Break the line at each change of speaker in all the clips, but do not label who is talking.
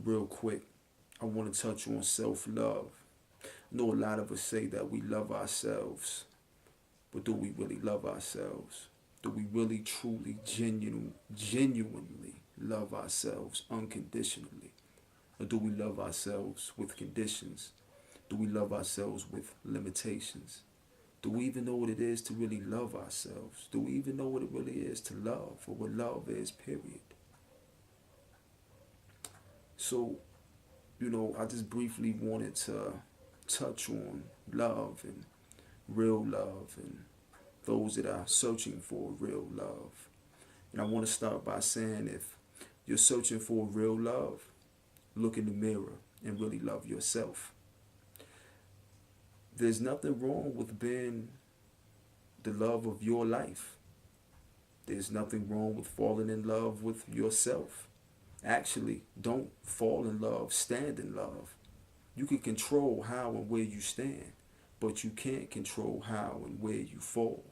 real quick, I want to touch on self-love. I know a lot of us say that we love ourselves, but do we really love ourselves? Do we really, truly, genuinely love ourselves unconditionally? Or do we love ourselves with conditions? Do we love ourselves with limitations? Do we even know what it is to really love ourselves? Do we even know what it really is to love, or what love is, period? So, I just briefly wanted to touch on love and real love and those that are searching for real love. And I want to start by saying, if you're searching for real love, look in the mirror and really love yourself. There's nothing wrong with being the love of your life. There's nothing wrong with falling in love with yourself. Actually, don't fall in love, stand in love. You can control how and where you stand, but you can't control how and where you fall.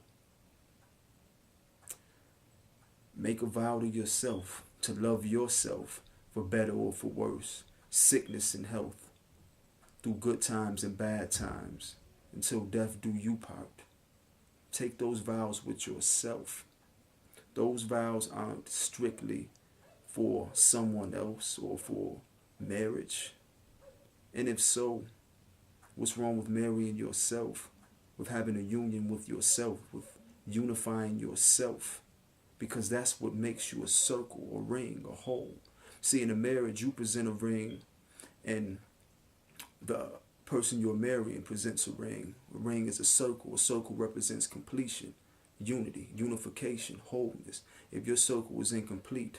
Make a vow to yourself to love yourself, for better or for worse, sickness and health, through good times and bad times, until death do you part. Take those vows with yourself. Those vows aren't strictly for someone else or for marriage. And if so, what's wrong with marrying yourself, with having a union with yourself, with unifying yourself? Because that's what makes you a circle, a ring, a whole. See, in a marriage, you present a ring, and the person you're marrying presents a ring. A ring is a circle. A circle represents completion, unity, unification, wholeness. If your circle is incomplete,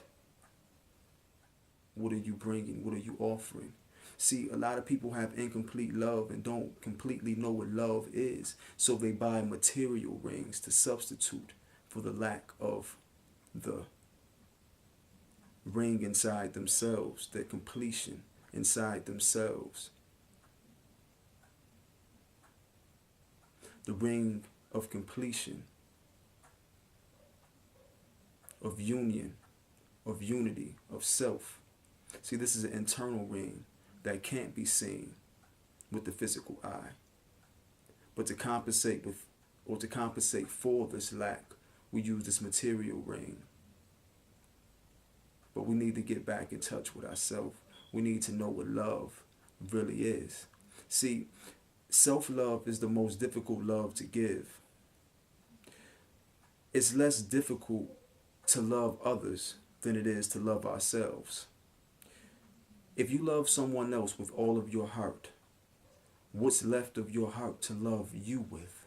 what are you bringing? What are you offering? See, a lot of people have incomplete love and don't completely know what love is. So they buy material rings to substitute for the lack of the ring inside themselves, the completion inside themselves. The ring of completion, of union, of unity, of self. See, this is an internal ring that can't be seen with the physical eye. But to compensate with, or to compensate for this lack, we use this material ring. But we need to get back in touch with ourselves. We need to know what love really is. See, self-love is the most difficult love to give. It's less difficult to love others than it is to love ourselves. If you love someone else with all of your heart, what's left of your heart to love you with?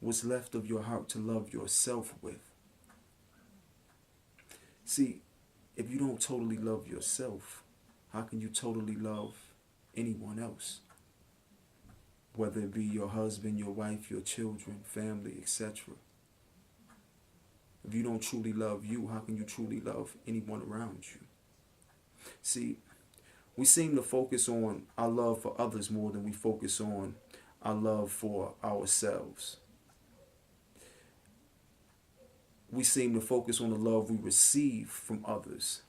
What's left of your heart to love yourself with? See, if you don't totally love yourself, how can you totally love anyone else? Whether it be your husband, your wife, your children, family, etc. If you don't truly love you, how can you truly love anyone around you? See, we seem to focus on our love for others more than we focus on our love for ourselves. We seem to focus on the love we receive from others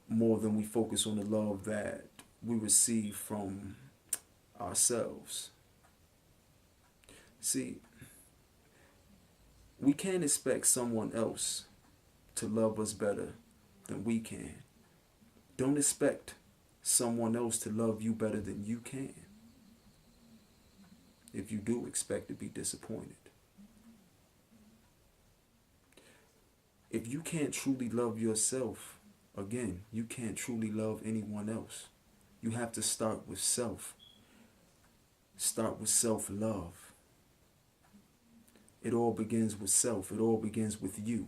more than we focus on the love that we receive from ourselves. See, we can't expect someone else to love us better than we can. Don't expect someone else to love you better than you can. If you do, expect to be disappointed. If you can't truly love yourself, again, you can't truly love anyone else. You have to start with self. Start with self-love. It all begins with self. It all begins with you.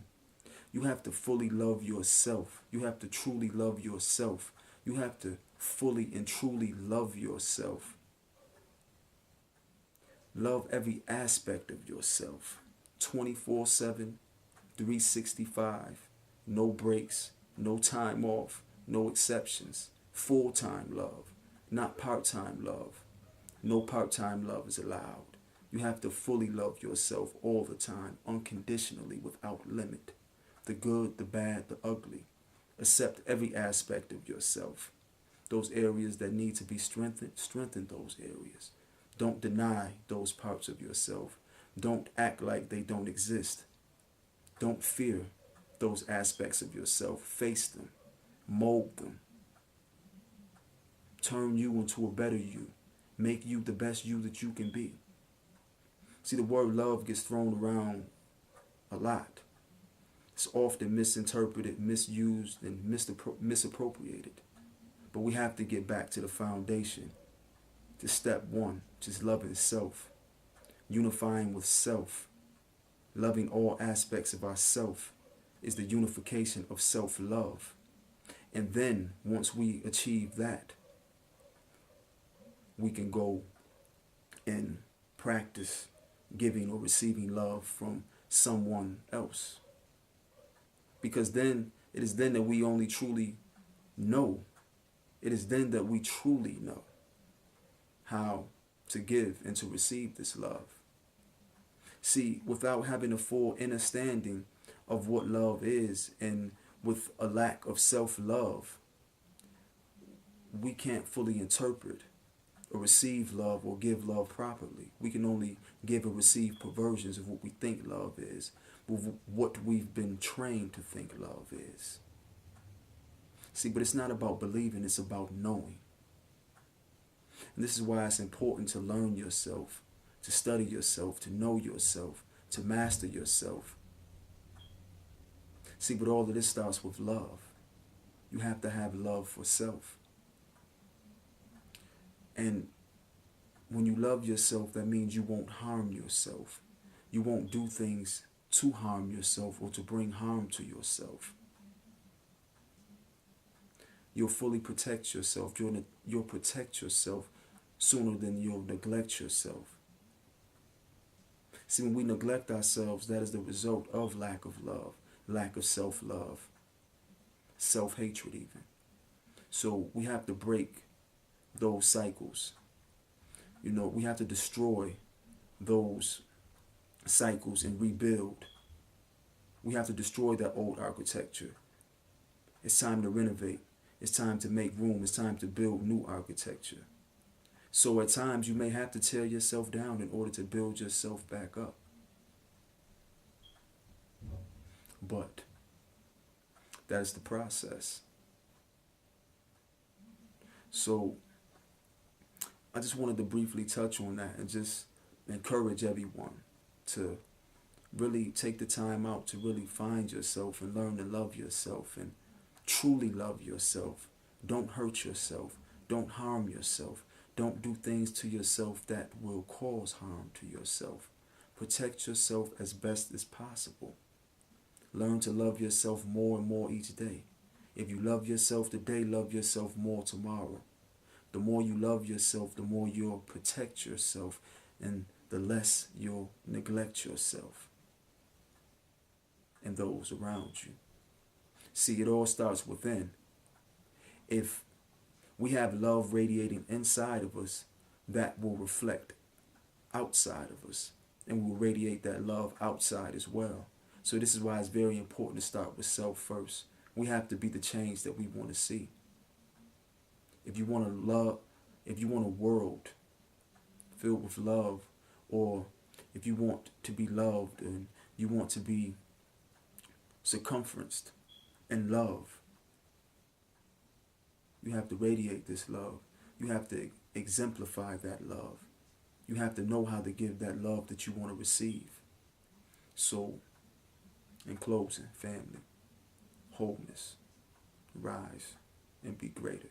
You have to fully love yourself. You have to truly love yourself. You have to fully and truly love yourself. Love every aspect of yourself. 24/7, 365. No breaks, no time off, no exceptions. Full-time love, not part-time love. No part-time love is allowed. You have to fully love yourself all the time, unconditionally, without limit. The good, the bad, the ugly. Accept every aspect of yourself. Those areas that need to be strengthened, strengthen those areas. Don't deny those parts of yourself. Don't act like they don't exist. Don't fear those aspects of yourself. Face them. Mold them. Turn you into a better you. Make you the best you that you can be. See, the word love gets thrown around a lot. It's often misinterpreted, misused, and misappropriated. But we have to get back to the foundation, to step one, just loving self, unifying with self. Loving all aspects of ourself is the unification of self-love. And then, once we achieve that, we can go and practice giving or receiving love from someone else. Because then, it is then that we only truly know. It is then that we truly know how to give and to receive this love. See, without having a full understanding of what love is, and with a lack of self-love, we can't fully interpret or receive love or give love properly. We can only give or receive perversions of what we think love is, what we've been trained to think love is. See, but it's not about believing, it's about knowing. And this is why it's important to learn yourself, to study yourself, to know yourself, to master yourself. See, but all of this starts with love. You have to have love for self. And when you love yourself, that means you won't harm yourself. You won't do things to harm yourself or to bring harm to yourself. You'll fully protect yourself. You'll protect yourself sooner than you'll neglect yourself. See, when we neglect ourselves, that is the result of lack of love, lack of self-love, self-hatred even. So we have to break those cycles. You know, we have to destroy those cycles and rebuild. We have to destroy that old architecture. It's time to renovate. It's time to make room. It's time to build new architecture. So at times you may have to tear yourself down in order to build yourself back up. But that's the process. So I just wanted to briefly touch on that and just encourage everyone to really take the time out to really find yourself and learn to love yourself and truly love yourself. Don't hurt yourself. Don't harm yourself. Don't do things to yourself that will cause harm to yourself. Protect yourself as best as possible. Learn to love yourself more and more each day. If you love yourself today, love yourself more tomorrow. The more you love yourself, the more you'll protect yourself, and the less you'll neglect yourself and those around you. See, it all starts within. If we have love radiating inside of us, that will reflect outside of us, and we will radiate that love outside as well. So this is why it's very important to start with self first. We have to be the change that we want to see. If you want to love, if you want a world filled with love, or if you want to be loved and you want to be circumferenced in love, you have to radiate this love. You have to exemplify that love. You have to know how to give that love that you want to receive. So, in closing, family, wholeness, rise and be greater.